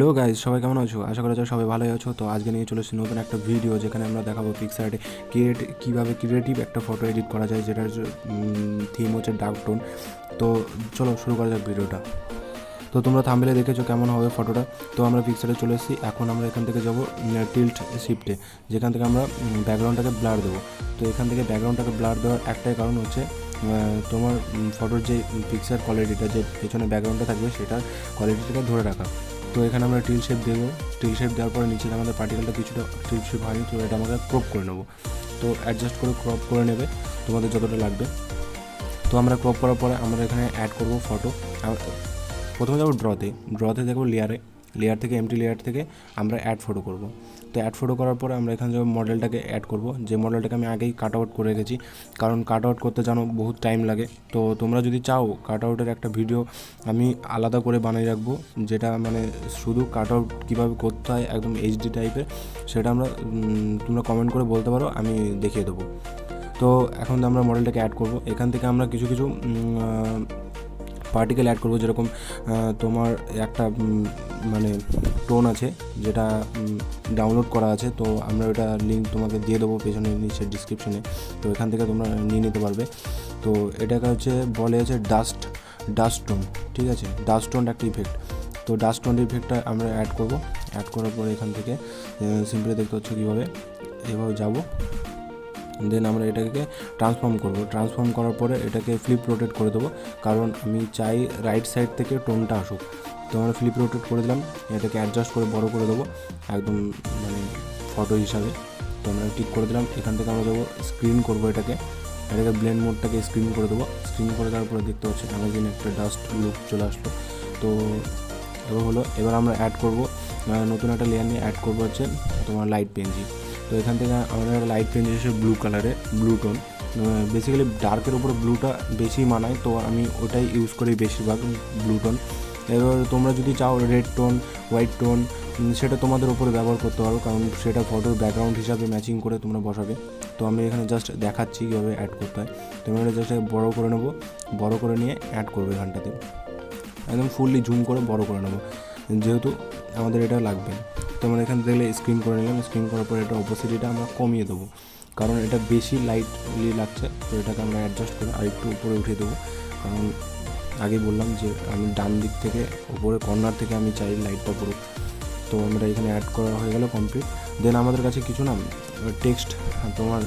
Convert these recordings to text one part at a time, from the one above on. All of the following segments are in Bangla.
হ্যালো গাইজ, সবাই কেমন আছো? আশা করা যায় সবাই ভালোই আছো। তো আজকে নিয়ে চলে এসেছি নতুন একটা ভিডিও, যেখানে আমরা দেখাবো পিক্সার্টে কীভাবে ক্রিয়েটিভ একটা ফটো এডিট করা যায়, যেটার থিম হচ্ছে ডার্ক টোন। তো চলো শুরু করা যাক ভিডিওটা। তো তোমরা থাম্বনেলে দেখেছো কেমন হবে ফটোটা। তো আমরা পিক্সারে চলে এসেছি। এখন আমরা এখান থেকে যাবো টিল্ট শিফটে, যেখান থেকে আমরা ব্যাকগ্রাউন্ডটাকে ব্লার দেবো। তো এখান থেকে ব্যাকগ্রাউন্ডটাকে ব্লার দেওয়ার একটাই কারণ হচ্ছে তোমার ফটোর যে পিকচার কোয়ালিটিটা, যে পেছনে ব্যাকগ্রাউন্ডটা থাকবে সেটার কোয়ালিটিটাকে ধরে রাখা। তো এখানে আমরা টিল শেপ দেবো। টিল শেপ দেওয়ার পরে নিচে আমাদের পার্টিকেলটা কিছুটা টিল শেপ হয়নি, তো এটা আমাকে ক্রপ করে নেবো। তো অ্যাডজাস্ট করে ক্রপ করে নেবে তোমাদের যতটা লাগবে। তো আমরা ক্রপ করার পরে আমরা এখানে অ্যাড করবো ফটো। প্রথমে যাবো ড্রতে দেখবো লেয়ার থেকে এমটি লেয়ার থেকে আমরা অ্যাড ফটো করব। তো অ্যাড ফটো করার পরে আমরা এখানে যাবো মডেলটাকে অ্যাড করব, যে মডেলটাকে আমি আগেই কাট আউট করে রেখেছি, কারণ কাট আউট করতে জানো বহুত টাইম লাগে। তো তোমরা যদি চাও কাট আউটের একটা ভিডিও আমি আলাদা করে বানিয়ে রাখবো, যেটা মানে শুধু কাট আউট কীভাবে করতে হয় একদম এইচডি টাইপের, সেটা তোমরা কমেন্ট করে বলতে পারো, আমি দেখিয়ে দেবো। তো এখন আমরা মডেলটাকে অ্যাড করব। এখান থেকে আমরা কিছু পার্টিকেল অ্যাড করবো, যেরকম তোমার একটা মানে টোন আছে যেটা ডাউনলোড করা আছে। তো আমরা ওটা লিঙ্ক তোমাকে দিয়ে দেবো পেছনে নিচে ডিসক্রিপশনে, তো এখান থেকে তোমরা নিয়ে নিতে পারবে। তো এটাকে বলে ডাস্ট টোন, ঠিক আছে, ডাস্ট টোন একটা ইফেক্ট। তো ডাস্ট টোন ইফেক্টটা আমরা অ্যাড করব। অ্যাড করার পরে এখান থেকে সিম্পলি দেখতে হচ্ছে কীভাবে এভাবে যাব। দেন আমরা এটাকে ট্রান্সফর্ম করার পরে এটাকে ফ্লিপ রোটেট করে দেবো, কারণ আমি চাই রাইট সাইড থেকে টোনটা আসুক। তো আমরা ফ্লিপ রোটেট করে দিলাম, এটাকে অ্যাডজাস্ট করে বড় করে দেবো একদম মানে ফটো হিসাবে। তো আমরা টিক করে দিলাম। এখান থেকে আমরা যাবো স্ক্রিন করবো, এটাকে ব্লেন্ড মোডটাকে স্ক্রিন করে দেবো। স্ক্রিন করে দেওয়ার পরে দেখতে পাচ্ছি অ্যামাজিন একটা ডাস্ট লুক চলে আসলো। তো এবার আমরা অ্যাড করবো নতুন একটা লেয়ার নিয়ে অ্যাড করবো হচ্ছে তোমার লাইট পেনজি। তো এখান থেকে আমাদের লাইট পেন এসে ব্লু কালারে, ব্লু টোন, বেসিক্যালি ডার্কের উপরে ব্লুটা বেশি মানায়, তো আমি ওটাই ইউজ করি বেশিরভাগ, ব্লু টোন। এবার তোমরা যদি চাও রেড টোন, হোয়াইট টোন, সেটা তোমাদের উপরে ব্যবহার করতে পারো, কারণ সেটা ফটোর ব্যাকগ্রাউন্ড হিসাবে ম্যাচিং করে তোমরা বসাবে। তো আমি এখানে জাস্ট দেখাচ্ছি কীভাবে অ্যাড করতে হয়। তোমরা এটা জাস্ট বড়ো করে নেবো, বড়ো করে নিয়ে অ্যাড করবো এখানটাতে, একদম ফুললি জুম করে বড়ো করে নেবো, যেহেতু আমাদের এটা লাগবে। তো আমরা এখানে দেখলে স্ক্রিন করে নিলাম। স্ক্রিন করার পরে এটা অপোসিটিটা আমরা কমিয়ে দেবো, কারণ এটা বেশি লাইটলি লাগছে। তো এটাকে আমরা অ্যাডজাস্ট করে আরেকটু উপরে উঠিয়ে দেবো, কারণ আগে বললাম যে আমি ডান দিক থেকে উপরে কর্নার থেকে আমি চাই লাইটটা পুরো। তো আমরা এখানে অ্যাড করা হয়ে গেল কমপ্লিট। দেন আমাদের কাছে কিছু টেক্সট তোমার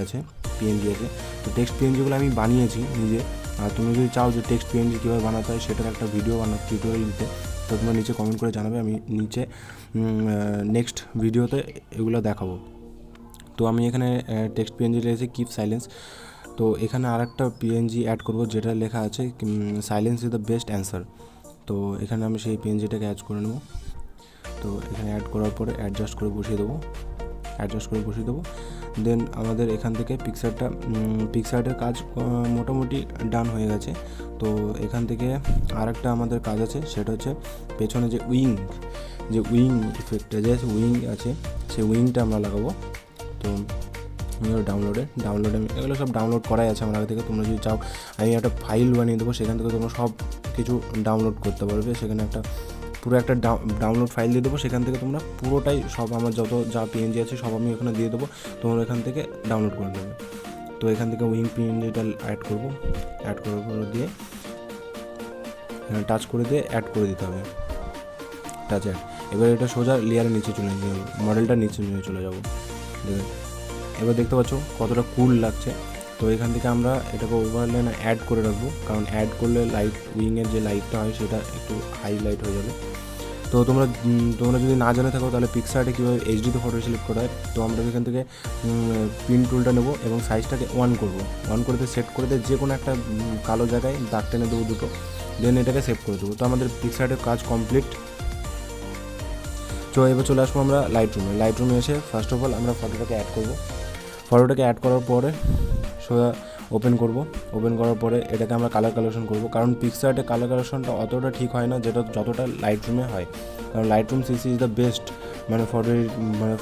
আছে, পিএনজি আছে। তো টেক্সট পিএনজিগুলো আমি বানিয়েছি নিজে। আর তুমি যদি চাও যে টেক্সট পিএনজি কীভাবে বানাতে হয় সেটার একটা ভিডিও টিউটোরিয়াল দিতে, তো তোমরা নিচে কমেন্ট করে জানাবে, আমি নিচে নেক্সট ভিডিওতে এগুলো দেখাবো। তো আমি এখানে টেক্সট পিএনজি লেগেছি কিপ সাইলেন্স। তো এখানে আর একটা পিএনজি অ্যাড করবো, যেটা লেখা আছে silence is the best answer. তো এখানে আমি সেই পিএনজিটাকে অ্যাড করে নেবো। তো এখানে অ্যাড করার পরে অ্যাডজাস্ট করে বসিয়ে দেবো। দেন আমাদের এখান থেকে পিক্সার্টের কাজ মোটামুটি ডান হয়ে গেছে। তো এখান থেকে আর একটা আমাদের কাজ আছে, সেটা হচ্ছে পেছনে যে উইং ইফেক্টটা যে উইং আছে, সেই উইংটা আমরা লাগাবো। তো ডাউনলোডে এগুলো সব ডাউনলোড করাই আছে আমার আগে থেকে। তোমরা যদি চাও আমি একটা ফাইল বানিয়ে দেবো, সেখান থেকে তোমরা সব কিছু ডাউনলোড করতে পারবে। সেখানে পুরো একটা ডাউনলোড ফাইল দিয়ে দেবো, সেখান থেকে তোমরা পুরোটাই সব আমার যা পিএনজি আছে সব আমি ওখানে দিয়ে দেবো, তোমরা এখান থেকে ডাউনলোড করে নেবে। তো এখান থেকে উইং পিএনজিটা অ্যাড করার পরে দিয়ে টাচ করে দিয়ে অ্যাড করে দিতে হবে, টাচ অ্যাড। এবার এটা সোজা লেয়ারের নিচে চলে যাবে, মডেলটা নিচে নিয়ে চলে যাবো। এবার দেখতে পাচ্ছ কতটা কুল লাগছে। তো এখান থেকে আমরা এটাকে ওভারলাইন অ্যাড করে রাখবো, কারণ অ্যাড করলে উইংয়ের যে লাইটটা হয় সেটা একটু হাইলাইট হয়ে যাবে। তো তোমরা যদি না জানে থাকো তাহলে পিক্সার্টে কীভাবে এইচডিতে ফটো সিলেক্ট করা হয়। তো আমরা এখান থেকে পিন টুলটা নেবো এবং সাইজটাকে 1 করে দিয়ে সেট করে দিয়ে যে কোনো একটা কালো জায়গায় দাগ টেনে দেবো দুটো, দেন এটাকে সেভ করে দেবো। তো আমাদের পিক্সার্টের কাজ কমপ্লিট। তো এবার চলে আসবো আমরা লাইটরুমে এসে ফার্স্ট অফ অল আমরা ফটোটাকে অ্যাড করার পরে সোজা ওপেন করার পরে এটাকে আমরা কালার কালেকশন করবো, কারণ পিক্সার্টে কালার কালেকশনটা অতটা ঠিক হয় না যতটা লাইটরুমে হয়, কারণ Lightroom CC is the best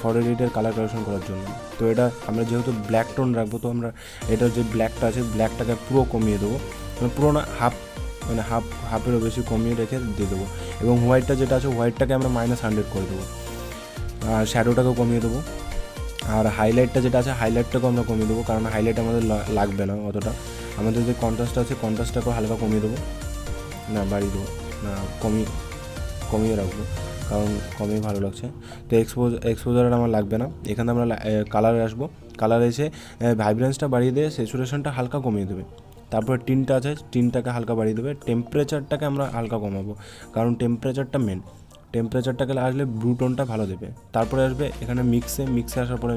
photo এডিটের কালার কালেকশন করার জন্য। তো এটা আমরা যেহেতু ব্ল্যাক টোন রাখবো, তো আমরা এটার যে ব্ল্যাকটা আছে ব্ল্যাকটাকে পুরো কমিয়ে দেবো, পুরো না মানে হাফেরও বেশি কমিয়ে রেখে দিয়ে দেবো। এবং হোয়াইটটা যেটা আছে হোয়াইটটাকে আমরা -100 করে দেবো, আর শ্যাডোটাকেও কমিয়ে দেবো। আর হাইলাইটটা যেটা আছে হাইলাইটটাকেও আমরা কমিয়ে দেবো, কারণ হাইলাইট আমাদের লাগবে না অতটা। আমাদের যে কন্ট্রাস্ট আছে কন্ট্রাস্টটাকেও হালকা কমিয়ে দেবো, না বাড়িয়ে দেবো না, কমিয়ে রাখবো, কারণ কমিয়ে ভালো লাগছে। তো এক্সপোজার আমার লাগবে না। এখানে আমরা কালারে আসবো, কালারে এসে ভাইব্রেন্সটা বাড়িয়ে দিয়ে স্যাচুরেশনটা হালকা কমিয়ে দেবে। তারপরে টিনটা আছে, টিনটাকে হালকা বাড়িয়ে দেবে। টেম্পারেচারটাকে আমরা হালকা কমাবো, কারণ টেম্পারেচারটা মেন। টেম্পারেচারটাকে আসলে ব্লু টোনটা ভালো দেবে। তারপরে আসবে এখানে মিক্সে আসার পরে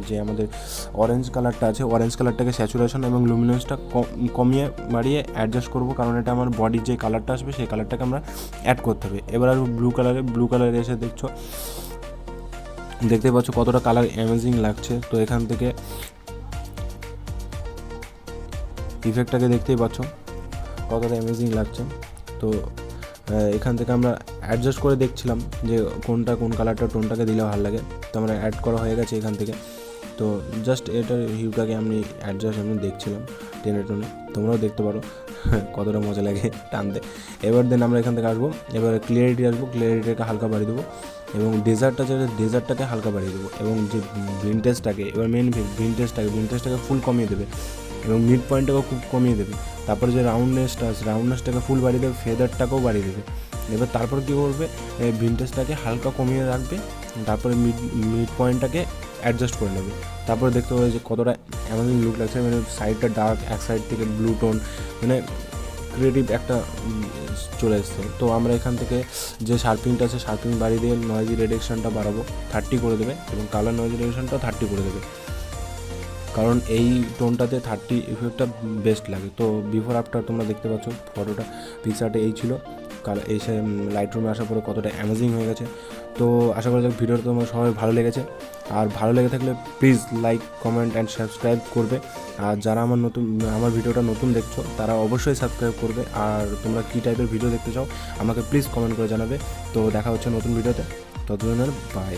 যে আমাদের অরেঞ্জ কালারটা আছে অরেঞ্জ কালারটাকে স্যাচুরেশন এবং লুমিনেন্সটা কমিয়ে বাড়িয়ে অ্যাডজাস্ট করবো, কারণ এটা আমার বডির যে কালারটা আসবে সেই কালারটাকে আমরা অ্যাড করতে হবে। এবার আসবো ব্লু কালারে এসে দেখতে পাচ্ছ কতটা কালার অ্যামেজিং লাগছে। তো এখান থেকে ইফেক্টটাকে দেখতেই পাচ্ছ কতটা অ্যামেজিং লাগছে। তো এখান থেকে আমরা অ্যাডজাস্ট করে দেখছিলাম যে কোন কালারটা টোনটাকে দিলে ভালো লাগে। তো আমরা অ্যাড করা হয়ে গেছে এখান থেকে। তো জাস্ট এটার হিউটাকে আমি অ্যাডজাস্ট দেখছিলাম টেনে তোমরাও দেখতে পারো কতটা মজা লাগে টানতে। এবার দেন আমরা এখান থেকে আসবো, এবার ক্লিয়ারিটিটাকে হালকা বাড়িয়ে দেবো এবং ডেজার্টটাকে হালকা বাড়িয়ে দেবো এবং যে ভিনটেজটাকে এবার মেন ভিনটেজটাকে ফুল কমিয়ে দেবে এবং মিড পয়েন্টটাকেও খুব কমিয়ে দেবে। তারপরে যে রাউন্ডনেসটাকে ফুল বাড়িয়ে দেবে, ফেদারটাকেও বাড়িয়ে দেবে। এবার তারপর কী করবে, ভিনটেজটাকে হালকা কমিয়ে রাখবে, তারপরে মিড পয়েন্টটাকে অ্যাডজাস্ট করে নেবে। তারপরে দেখতে পাবে যে কতটা অ্যামেজিং লুক লাগছে, মানে সাইডটা ডার্ক, এক সাইড থেকে ব্লু টোন, মানে ক্রিয়েটিভ একটা চলে এসছে। তো আমরা এখান থেকে যে শার্পিংটা আছে শার্পিং বাড়িয়ে দিয়ে নয়েজি রিডাকশনটা বাড়াবো, 30 করে দেবে এবং কালার নয়েজি রিডাকশনটাও 30 করে দেবে, কারণ এই টোনটাতে 30 ইফেক্টটা বেস্ট লাগে। তো বিফোর আফটার তোমরা দেখতে পাচ্ছ ফটোটা পিকচার্টে এই ছিল, এসে লাইটরুমে আসার পরে কতটা অ্যামেজিং হয়ে গেছে। তো আশা করা যাক ভিডিওটা তোমার সবাই ভালো লেগেছে, আর ভালো লেগে থাকলে please like, comment and subscribe করবে। আর যারা আমার ভিডিওটা নতুন দেখছো তারা অবশ্যই সাবস্ক্রাইব করবে। আর তোমরা কী টাইপের ভিডিও দেখতে চাও আমাকে প্লিজ কমেন্ট করে জানাবে। তো দেখা হচ্ছে নতুন ভিডিওতে, ততদিনের বাই।